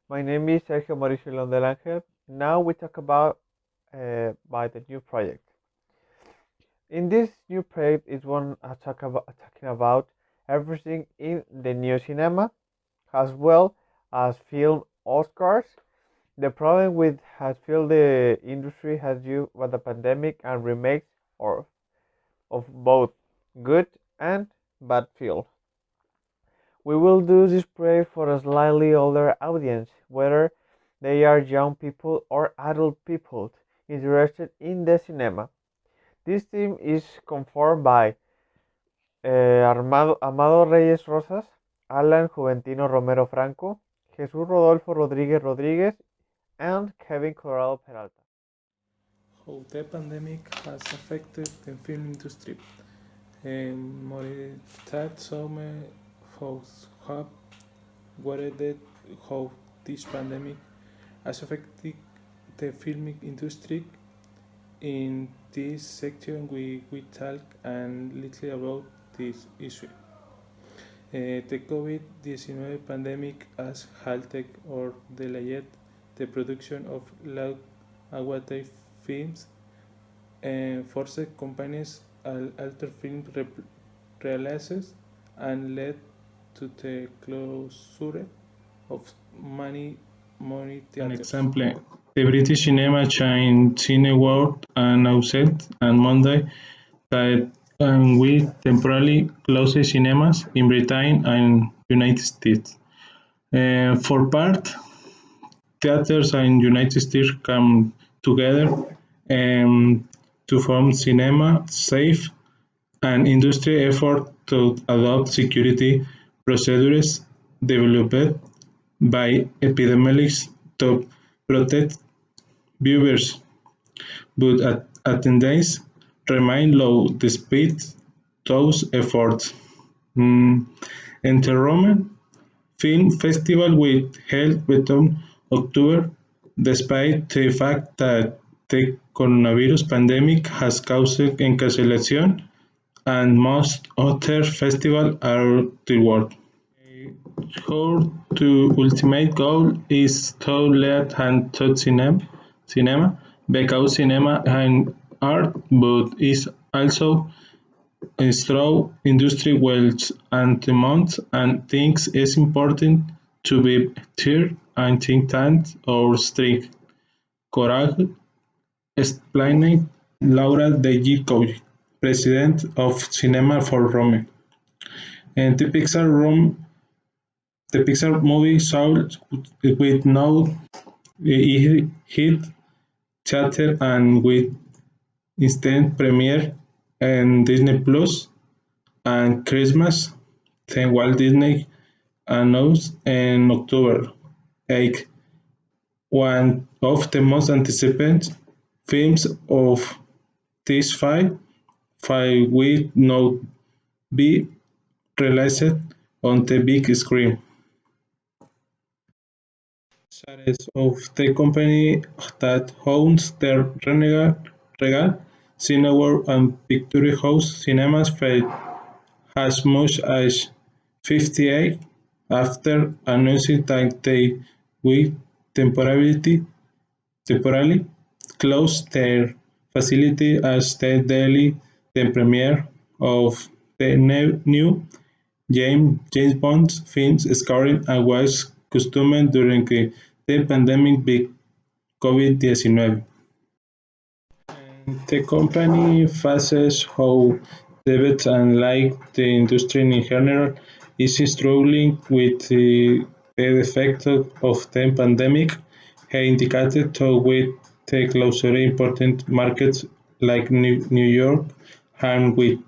My name is Sergio Mauricio León del Ángel. Now we talk about by the new project. In this new project is one talking about everything in the new cinema, as well as film Oscars. The problem with has filled the industry has due with the pandemic and remakes or of both good and bad film. We will do this project for a slightly older audience, whether they are young people or adult people interested in the cinema. This team is conformed by Amado Reyes Rosas, Alan Juventino Romero Franco, Jesús Rodolfo Rodríguez Rodríguez, and Kevin Colorado Peralta. How the pandemic has affected the film industry. Moritat some hosts have worried how this pandemic has affected the film industry. In this section, we talk and little about this issue. The COVID-19 pandemic has halted or delayed the production of low-quality films and forced companies to alter film releases and led to the closure of many An theaters. example, the British cinema chain Cineworld announced on Monday that we temporarily closed cinemas in Britain and United States. For part, theaters in United States come together to form cinema safe an industry effort to adopt security procedures developed by epidemiologists to protect viewers, but attendance remained low despite those efforts. Mm, In the Rome Film Festival will held between October, despite the fact that the coronavirus pandemic has caused cancellation and most other festivals around the world. Her ultimate goal is to let hand to cinema because cinema and art, but is also a strong industry wealth and demands and thinks it's important to be clear and think tank or strict. Courage explained Laura De Gicoy, president of Cinema for Rome. And the Pixar movie Soul with no hit theater and with instant premiere in Disney Plus and Christmas, then Walt Disney announced in October 8 one of the most anticipated films of this five will not be released on the big screen. Shares of the company that owns the Regal, Cineworld and Picture House Cinemas fell as much as 58 after announcing that they will temporarily close their facility as they delay the premiere of the new James Bond film scoring and was customary during the pandemic with COVID-19. The company faces how debts and like the industry in general is struggling with the effect of the pandemic. He indicated to with the closer important markets like New York and with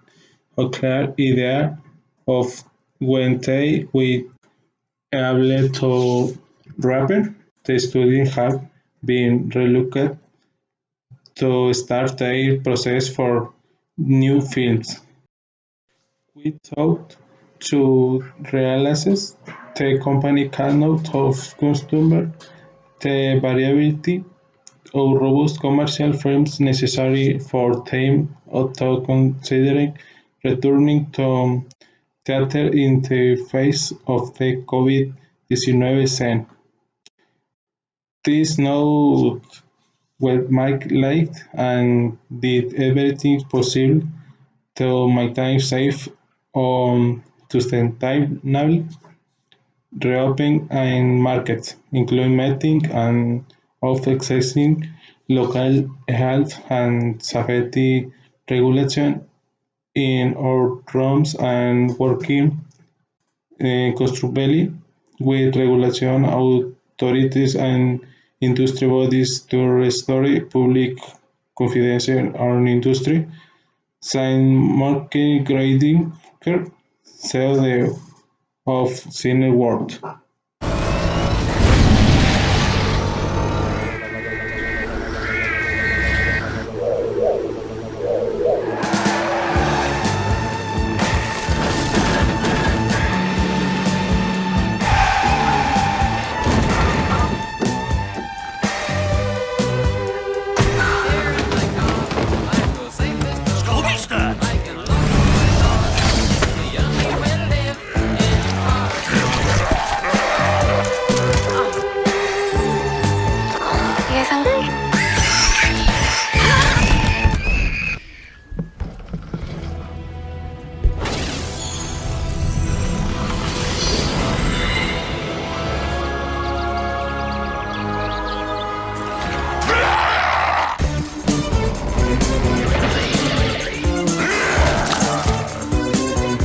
a clear idea of when they will able to rapper, the students have been reluctant to start their process for new films. We thought to realize the company cannot of customer the variability of robust commercial films necessary for them auto considering returning to theater in the face of the COVID-19 scene. This know what Mike liked and did everything possible to make time safe on sustainable reopening and markets, including meeting and of accessing local health and safety regulation in our rooms and working constructively with regulation authorities and industry bodies to restore public confidence in our industry. Saint Market Grading said the of Cine World. You guys hungry?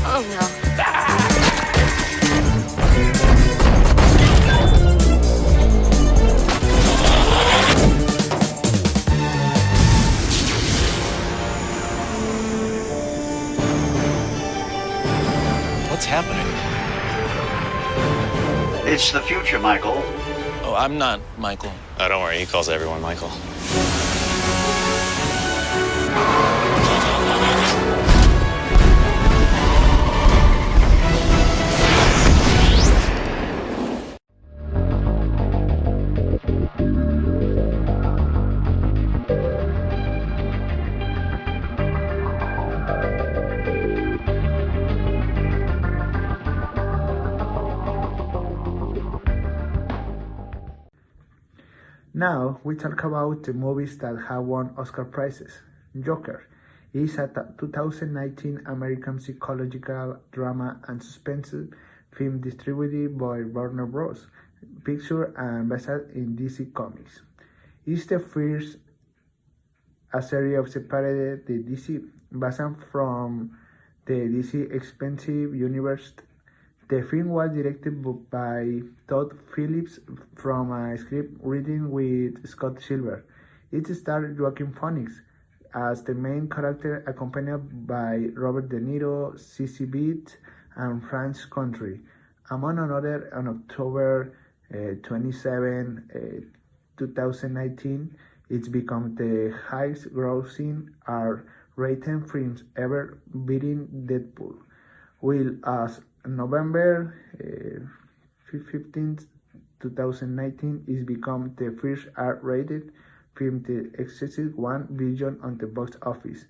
Oh no. What's happening? It's the future, Michael. Oh, I'm not Michael. Oh, don't worry, he calls everyone Michael. Now we talk about the movies that have won Oscar prizes. Joker is a 2019 American psychological drama and suspense film distributed by Warner Bros. Pictures and based in DC Comics. It's the first a series of separated the DC based from the DC expansive universe. The film was directed by Todd Phillips from a script written with Scott Silver. It starred Joaquin Phoenix as the main character, accompanied by Robert De Niro, Cissy Beat, and Franz Country. Among another, on October 27, 2019, it's become the highest-grossing R-rated film ever, beating Deadpool. Will as November 15, 2019 is become the first R-rated film to exceed 1 billion on the box office.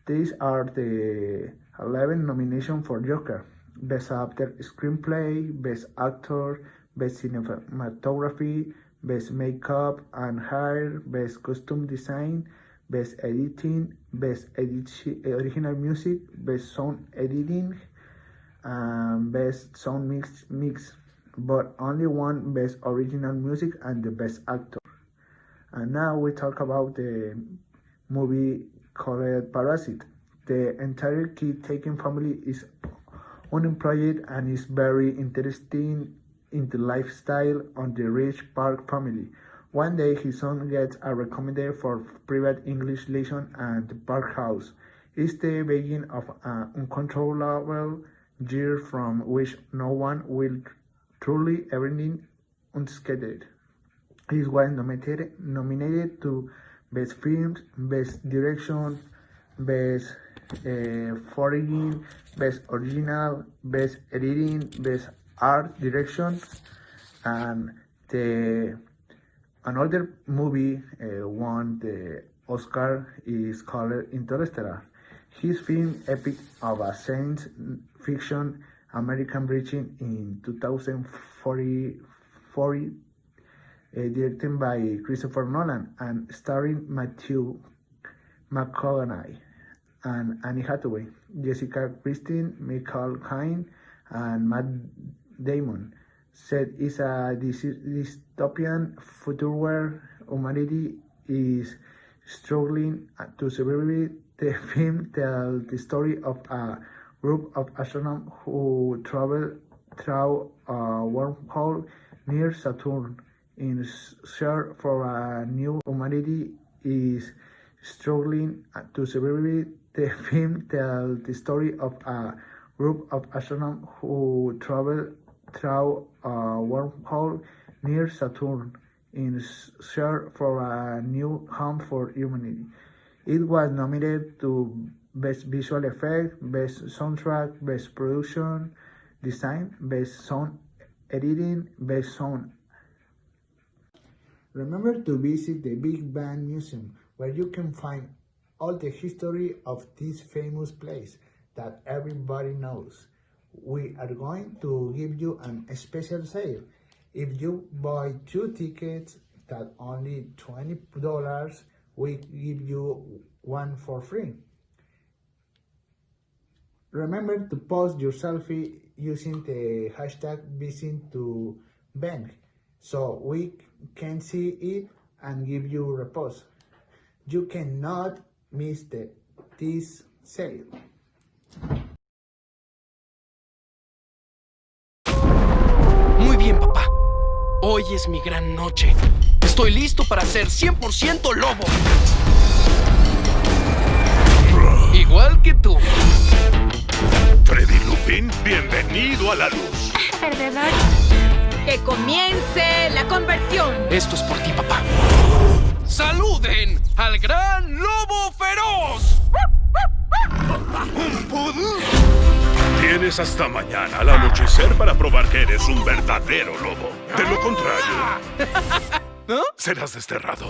These are the 11 nominations for Joker: Best Actor Screenplay, Best Actor, Best Cinematography, Best Makeup and Hair, Best Costume Design, Best Editing, Best Original Music, Best Sound Editing, Best Sound Mix, but only one Best Original Music and the Best Actor. And now we talk about the movie called Parasite. The entire key-taking family is unemployed and is very interested in the lifestyle of the rich Park family. One day his son gets a recommendation for private English lesson at the Park house. It's the beginning of an uncontrollable year from which no one will truly everything unscathed. He was nominated to Best Films, Best Direction, Best Foreign, Best Original, Best Editing, Best Art Direction, and another movie won the Oscar is called Interstellar. His film epic of a science fiction American reaching in 2040 directed by Christopher Nolan and starring Matthew McConaughey and Annie Hathaway, Jessica Chastain, Michael Caine, and Matt Damon. Set is a dystopian future where humanity is struggling to survive. The film tells the story of a group of astronauts who travel through a wormhole near Saturn in search for a new humanity is struggling to survive. The film tells the story of a group of astronauts who travel through a wormhole near Saturn in search for a new home for humanity. It was nominated to Best Visual Effects, Best Soundtrack, Best Production Design, Best Sound Editing, Best Sound. Remember to visit the Big Bang Museum, where you can find all the history of this famous place that everybody knows. We are going to give you a special sale. If you buy 2 tickets that only $20, we give you one for free. Remember to post your selfie using the hashtag #VisitToBang so we can see it and give you a repost. You cannot miss this sale. Muy bien, papá. Hoy es mi gran noche. Estoy listo para ser 100% lobo. Igual que tú. Freddy Lupin, bienvenido a la luz. Perdedor. Que comience la conversión. Esto es por ti, papá. ¡Saluden al gran lobo feroz! ¿Un poodle? Tienes hasta mañana al anochecer para probar que eres un verdadero lobo. De lo contrario, ¿no? serás desterrado.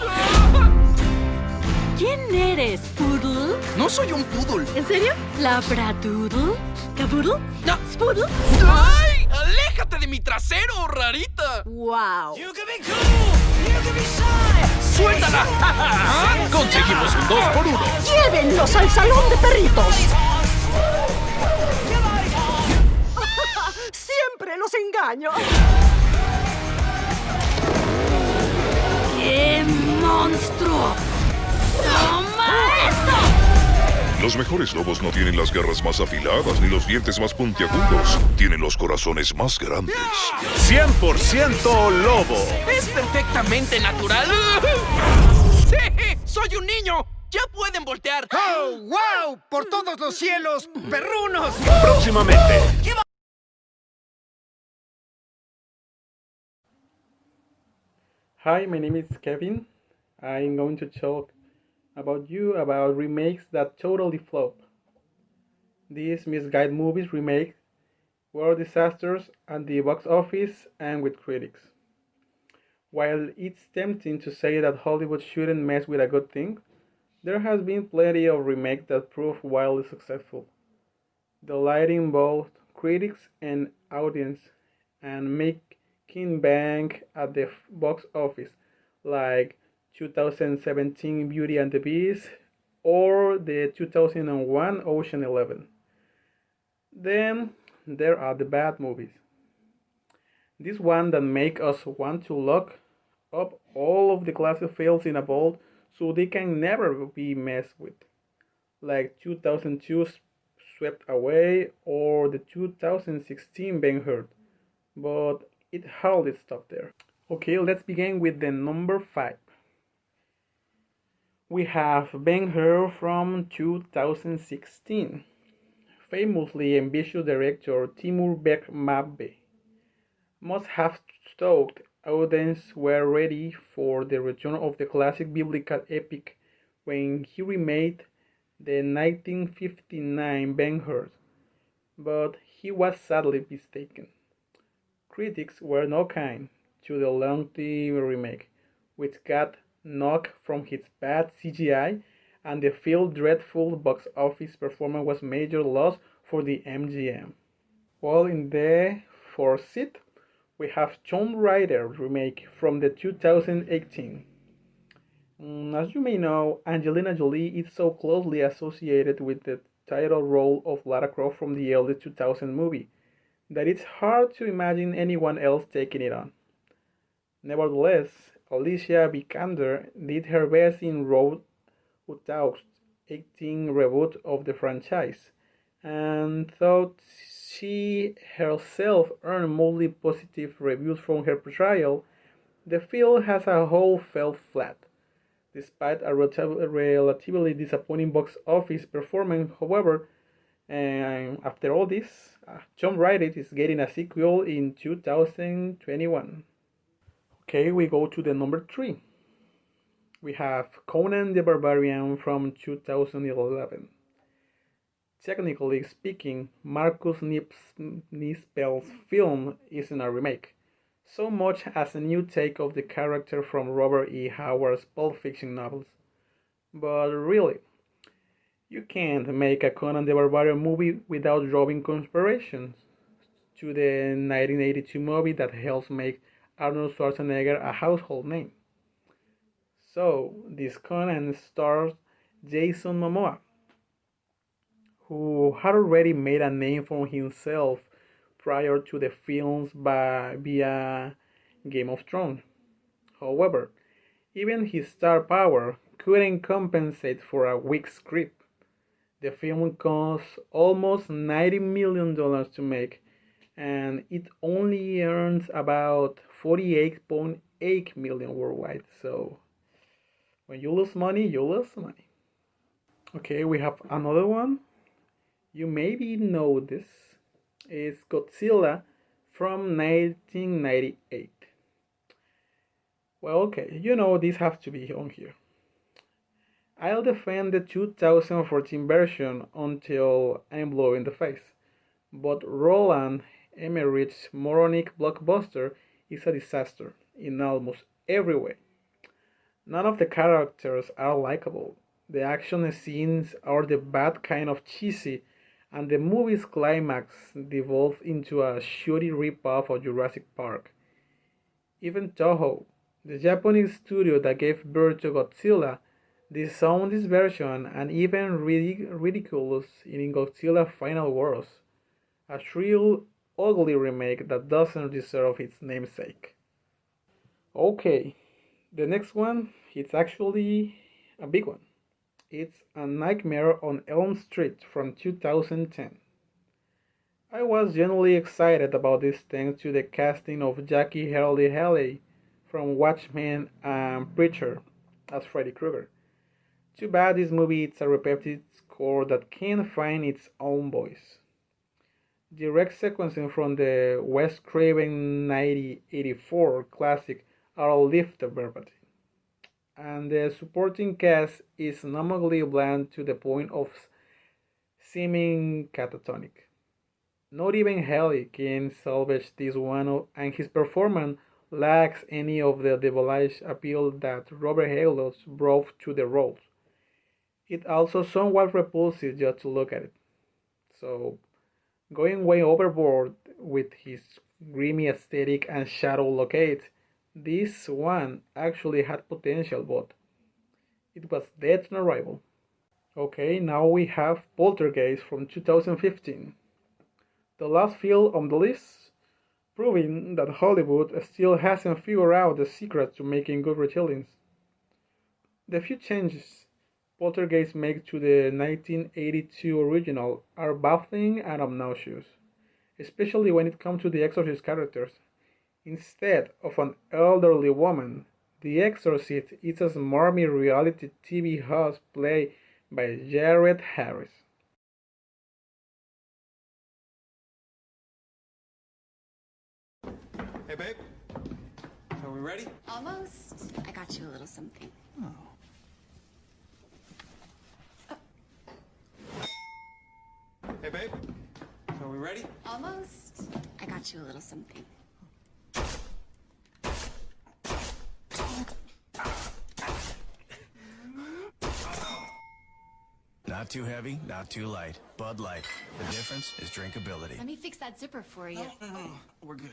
¿Quién eres, Poodle? No soy un poodle. ¿En serio? ¿Labradoodle? ¿Caboodle? No. ¿Spoodle? ¡Ay! ¡Aléjate de mi trasero, rarita! ¡Wow! ¡Suéltala! ¡Conseguimos un 2x1! ¡Llévenlos al salón de perritos! ¡Siempre los engaño! ¡Qué monstruo! ¡Toma esto! Los mejores lobos no tienen las garras más afiladas ni los dientes más puntiagudos. Tienen los corazones más grandes. 100% lobo. ¡Es perfectamente natural! ¡Sí! ¡Soy un niño! ¡Ya pueden voltear! ¡Oh, wow! ¡Por todos los cielos, perrunos! Próximamente. Hi, my name is Kevin. I'm going to talk about remakes that totally flop. These misguided movies remakes were disasters at the box office and with critics. While it's tempting to say that Hollywood shouldn't mess with a good thing, there has been plenty of remakes that prove wildly successful, delighting both critics and audience and making bank at the box office, like 2017 Beauty and the Beast or the 2001 Ocean 11. Then there are the bad movies. This one that make us want to lock up all of the classic films in a vault so they can never be messed with, like 2002 Swept Away or the 2016 Ben-Hur, but it hardly stopped there. Okay, let's begin with the number 5. We have Ben-Hur from 2016. Famously ambitious director Timur Bekmambet must have thought audiences were ready for the return of the classic biblical epic when he remade the 1959 Ben-Hur, but he was sadly mistaken. Critics were not kind to the lengthy remake, which got knocked from its bad CGI, and the film's dreadful box office performance was major loss for the MGM. While in the fourth seat, we have Tomb Raider remake from the 2018. As you may know, Angelina Jolie is so closely associated with the title role of Lara Croft from the early 2000 movie that it's hard to imagine anyone else taking it on. Nevertheless, Alicia Vikander did her best in Road 2018 reboot of the franchise, and though she herself earned mostly positive reviews from her portrayal, the film as a whole fell flat. Despite a relatively disappointing box office performance, however, after all this, Tomb Raider is getting a sequel in 2021. Okay, we go to the number 3. We have Conan the Barbarian from 2011. Technically speaking, Marcus Nispel's film isn't a remake, so much as a new take of the character from Robert E. Howard's Pulp Fiction novels. But really, you can't make a Conan the Barbarian movie without drawing comparisons to the 1982 movie that helps make Arnold Schwarzenegger a household name. So, this Conan stars Jason Momoa, who had already made a name for himself prior to the films via Game of Thrones. However, even his star power couldn't compensate for a weak script. The film cost almost $90 million to make, and it only earns about $48.8 million worldwide. So, when you lose money, you lose money. Okay, we have another one. You maybe know this. It's Godzilla from 1998. Well, okay, you know this has to be on here. I'll defend the 2014 version until I'm blue in the face, but Roland Emmerich's moronic blockbuster is a disaster in almost every way. None of the characters are likable, the action scenes are the bad kind of cheesy, and the movie's climax devolved into a shitty rip-off of Jurassic Park. Even Toho, the Japanese studio that gave birth to Godzilla, disowned this version and even ridiculous in Godzilla Final Wars, a shrill, ugly remake that doesn't deserve its namesake. Okay, the next one, it's actually a big one. It's A Nightmare on Elm Street from 2010. I was genuinely excited about this thanks to the casting of Jackie Hurley Haley from Watchmen and Preacher as Freddy Krueger. Too bad this movie is a repetitive score that can't find its own voice. Direct sequencing from the Wes Craven 1984 classic are lifted verbatim, and the supporting cast is nominally bland to the point of seeming catatonic. Not even Haley can salvage this one, and his performance lacks any of the devilish appeal that Robert Halo's brought to the role. It's also somewhat repulsive just to look at it. So, going way overboard with his grimy aesthetic and shadow locate, this one actually had potential, but it was dead on arrival. Okay, now we have Poltergeist from 2015. The last film on the list, proving that Hollywood still hasn't figured out the secret to making good retellings. The few changes Poltergeist makes to the 1982 original are baffling and obnoxious, especially when it comes to the Exorcist characters. Instead of an elderly woman, the Exorcist is a smarmy reality TV host played by Jared Harris. Hey, babe. Are we ready? Almost. I got you a little something. Oh. Hey, babe. Are we ready? Almost. I got you a little something. Not too heavy, not too light. Bud Light. The difference is drinkability. Let me fix that zipper for you.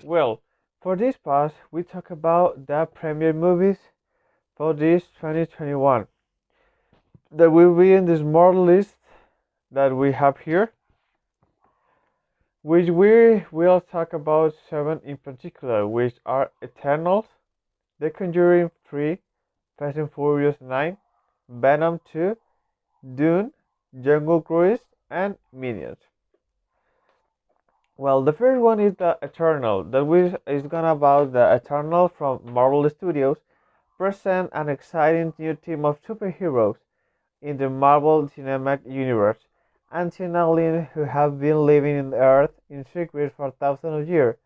Well, For this part, we talk about the premiere movies for this 2021 that will be in this more list that we have here, which we will talk about 7 in particular, which are Eternals, The Conjuring 3, Fast and Furious 9, Venom 2, Dune, Jungle Cruise, and Minions. Well, the first one is the Eternal. That is gonna about the Eternal from Marvel Studios present an exciting new team of superheroes in the Marvel Cinematic Universe, ancient aliens who have been living in Earth in secret for thousands of years.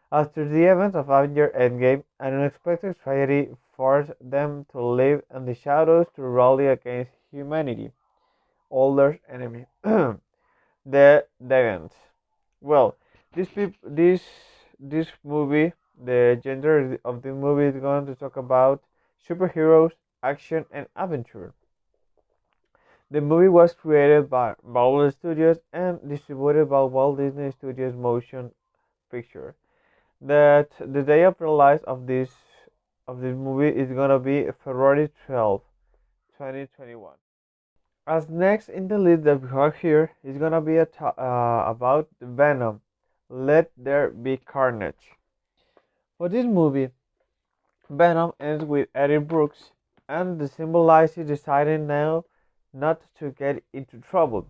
After the events of Avengers Endgame, an unexpected tragedy forced them to live in the shadows to rally against humanity, older enemy, the Deviants. Well, this movie, the gender of the movie is going to talk about superheroes, action, and adventure. The movie was created by Marvel Studios and distributed by Walt Disney Studios Motion Picture. That the day of release of this movie is gonna be February 12, 2021. As next in the list that we have here is gonna be about Venom. Let There Be Carnage. For this movie, Venom ends with Eddie Brooks and the symbolizes deciding now not to get into trouble,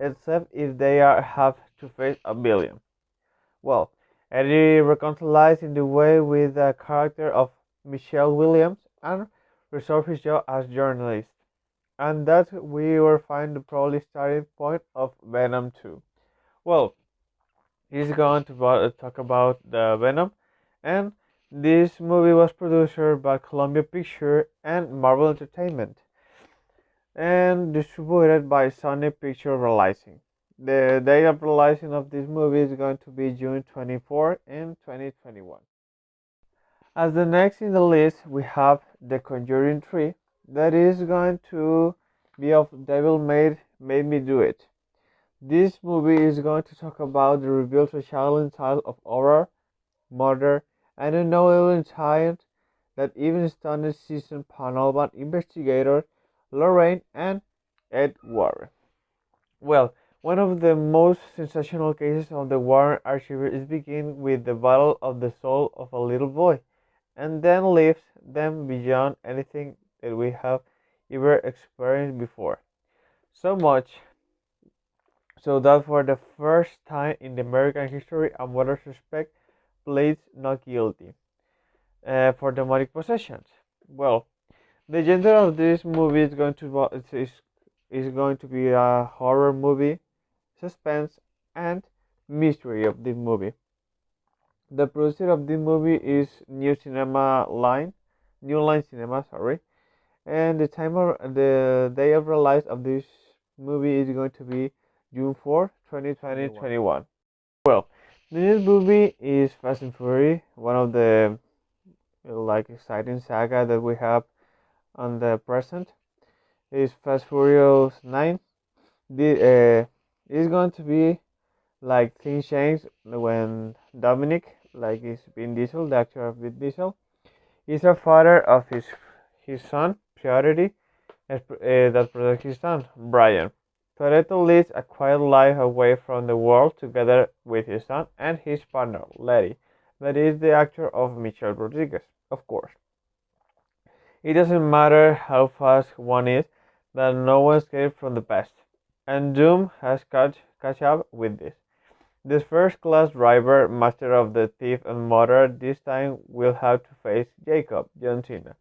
except if they have to face a villain. Well, Eddie reconciles in the way with the character of Michelle Williams and resolves his job as journalist. And that we will find the probably starting point of Venom 2. Well, he's going to talk about the Venom, and this movie was produced by Columbia Pictures and Marvel Entertainment, and distributed by Sony Pictures Releasing. The date of releasing of this movie is going to be June 24 in 2021. As the next in the list, we have The Conjuring 3, that is going to be of Devil Made Me Do It. This movie is going to talk about the revealed social tale of horror, murder, and a novel insight that even stunned seasoned paranormal investigators Lorraine and Ed Warren. Well, one of the most sensational cases of the Warren archives is begin with the battle of the soul of a little boy, and then lifts them beyond anything that we have ever experienced before. So much so that for the first time in the American history, a murder suspect pleads not guilty for demonic possessions. Well, the genre of this movie is is going to be a horror movie, suspense, and mystery of this movie. The producer of this movie is New Line Cinema, sorry, and the day of release of this movie is going to be June 4, 2021. Well, the next movie is Fast and Furious, one of the like exciting saga that we have on the present. Is Fast Furious 9. It's going to be like things change when Dominic, like is Vin Diesel, the actor of Vin Diesel, is a father of his son, Priority, that protects his son, Brian. Toretto leads a quiet life away from the world together with his son and his partner, Letty, that is the actor of Michelle Rodriguez, of course. It doesn't matter how fast one is, that no one escapes from the past, and Doom has catch up with this. This first-class driver, master of the thief and murder, this time will have to face Jacob, John Cena,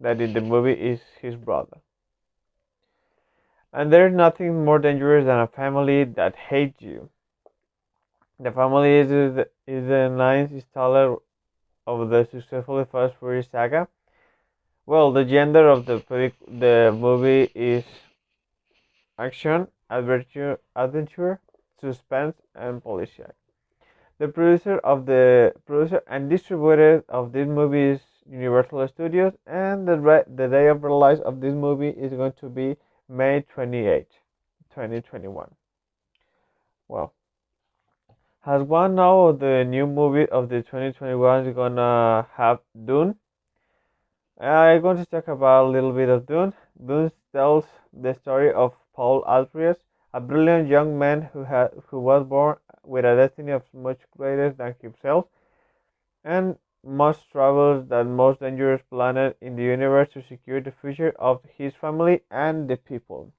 that in the movie is his brother. And there's nothing more dangerous than a family that hates you. The family is the ninth installer of the successful Fast Furious saga. Well, the genre of the movie is action, adventure, suspense, and policing. The producer and distributor of this movie is Universal Studios, and the day of release of this movie is going to be May 28, 2021. Well, Has one know the new movie of the 2021 is gonna have Dune? I'm going to talk about a little bit of Dune. Dune tells the story of Paul Atreides, a brilliant young man who was born with a destiny of much greater than himself, and must travel that most dangerous planet in the universe to secure the future of his family and the people.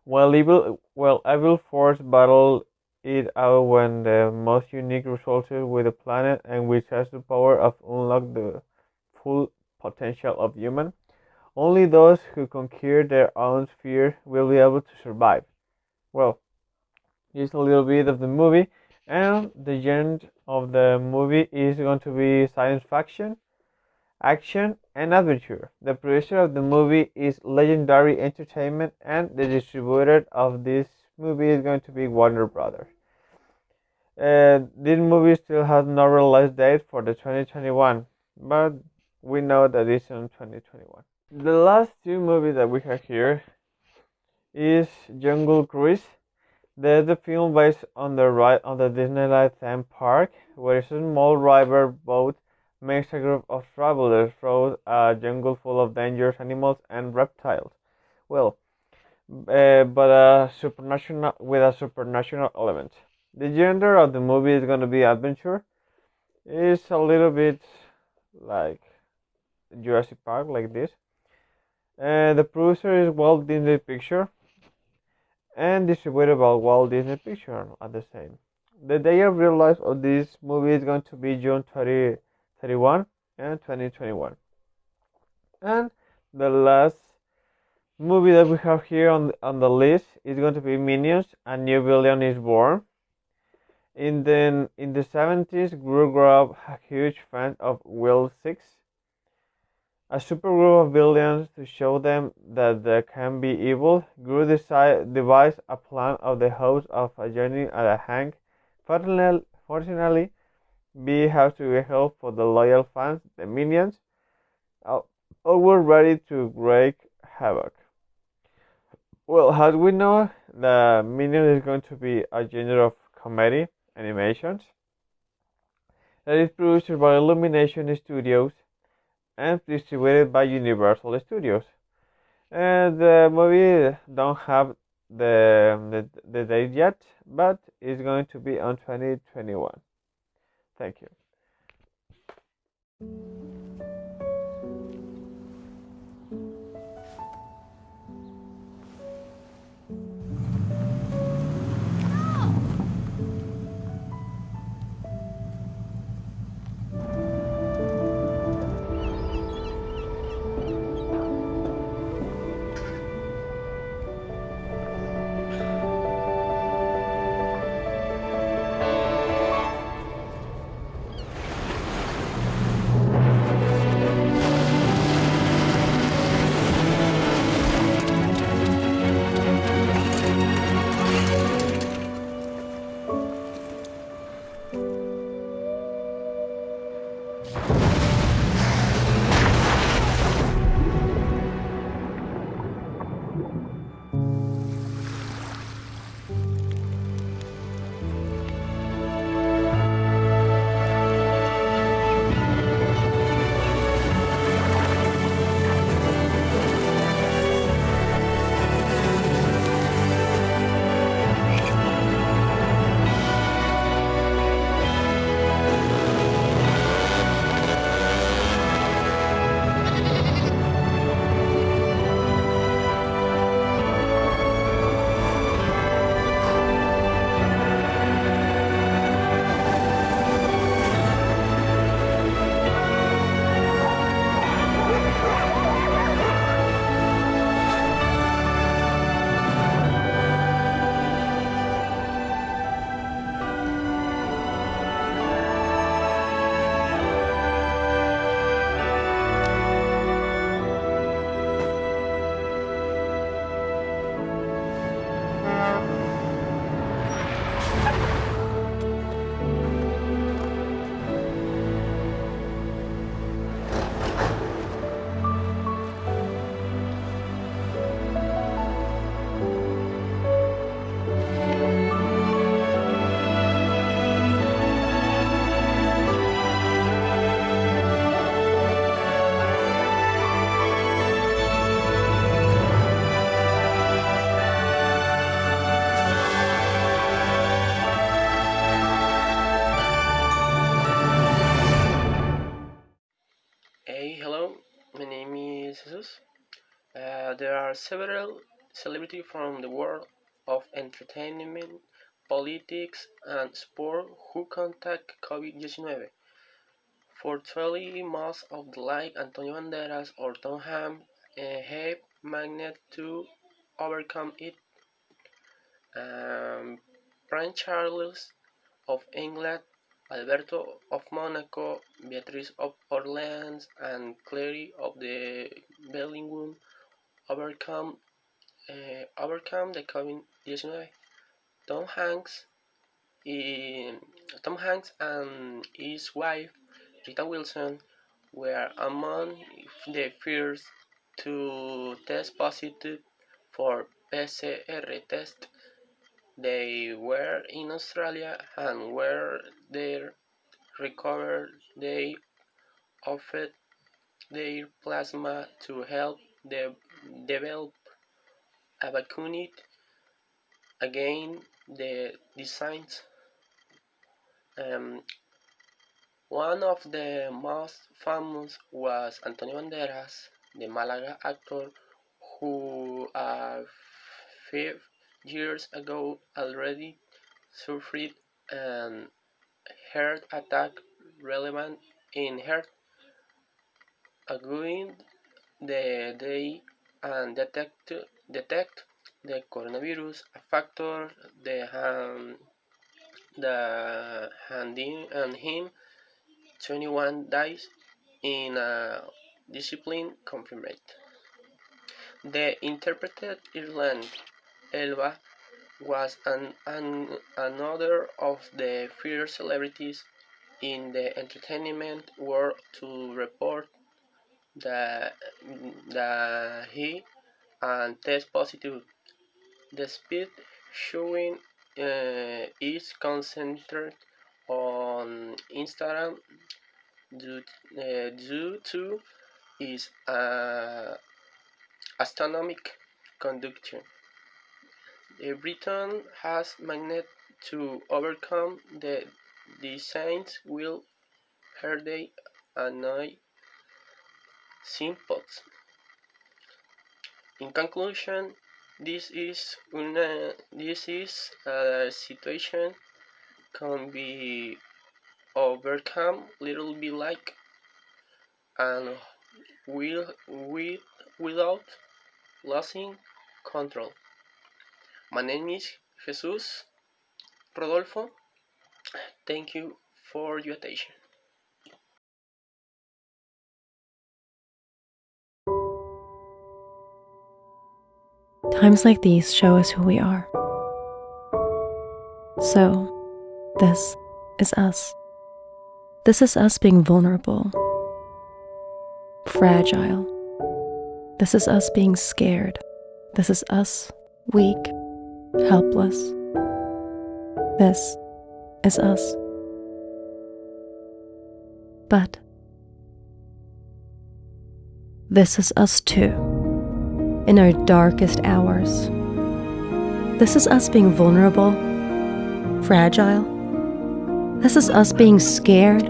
While evil force battle it out when the most unique resources with the planet and which has the power of unlock the full potential of human. Only those who conquer their own fear will be able to survive. Well, just a little bit of the movie, and the genre of the movie is going to be science fiction, action, and adventure. The producer of the movie is Legendary Entertainment, and the distributor of this movie is going to be Warner Brothers. This movie still has no release date for the 2021, but we know that it's in 2021. The last two movies that we have here is Jungle Cruise. There's a film based on the ride on the Disneyland theme park, where a small river boat makes a group of travelers through a jungle full of dangerous animals and reptiles. Well, but a supernatural element. The genre of the movie is going to be adventure. It's a little bit like Jurassic Park, like this. And the producer is Walt Disney Picture and distributed by Walt Disney Picture at the same. The day of release of this movie is going to be June 31 and 2021. And the last movie that we have here on the list is going to be Minions: A New Villain is Born. In the 70s, Gru grew up a huge fan of Will 6, a supergroup of villains. To show them that there can be evil, Gru devised a plan of the host of a journey at a hang. Fortunately, B has to get help for the loyal fans, the Minions, all were ready to wreak havoc. Well, as we know, the Minions is going to be a genre of comedy animations that is produced by Illumination Studios and distributed by Universal Studios. And the movie don't have the date yet, but it's going to be on 2021. Thank you. Hey, hello, my name is Jesus. There are several celebrities from the world of entertainment, politics, and sport who contact COVID-19. Fortunately, most of the like Antonio Banderas or Tom Hanks have managed to overcome it. Prince Charles of England, Alberto of Monaco, Beatrice of Orleans, and Clary of the Bellingham overcome the COVID-19. Tom Hanks, Tom Hanks and his wife Rita Wilson were among the first to test positive for PCR test. They were in Australia and where they recovered they offered their plasma to help develop a vaccine against the disease. Um, One of the most famous was Antonio Banderas, the Malaga actor who 5 years ago already suffered an heart attack relevant in heart, agreeing the day and detect the coronavirus, a factor and him 21 days in a discipline confirmed. The interpreted Ireland Elba was another of the first celebrities in the entertainment world to report that he and test positive. The speed showing is concentrated on Instagram due to its astronomical conduction. Britain has managed to overcome the designs will heartache annoy symptoms. In conclusion, this is a situation can be overcome little bit like and without losing control. My name is Jesus Rodolfo. Thank you for your attention. Times like these show us who we are. So, this is us. This is us being vulnerable, fragile. This is us being scared. This is us weak, helpless. This is us. But this is us too, in our darkest hours. This is us being vulnerable, fragile. This is us being scared.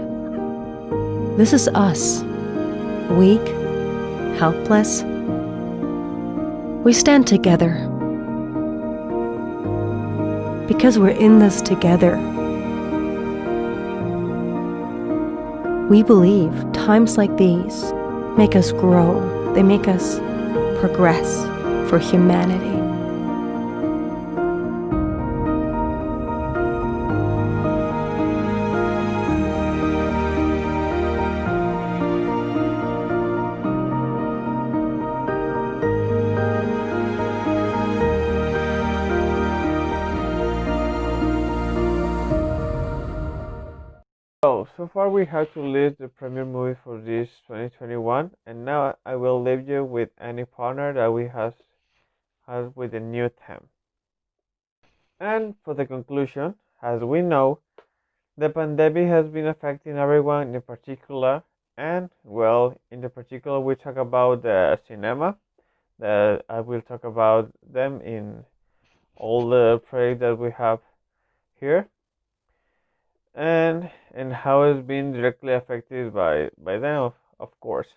This is us, weak, helpless. We stand together because we're in this together. We believe times like these make us grow. They make us progress for humanity. So far we have to list the premiere movie for this 2021, and now I will leave you with any partner that we has with a new theme. And for the conclusion, as we know, the pandemic has been affecting everyone in particular, and well, in the particular we talk about the cinema. I will talk about them in all the projects that we have here, and how it's been directly affected by them, of course.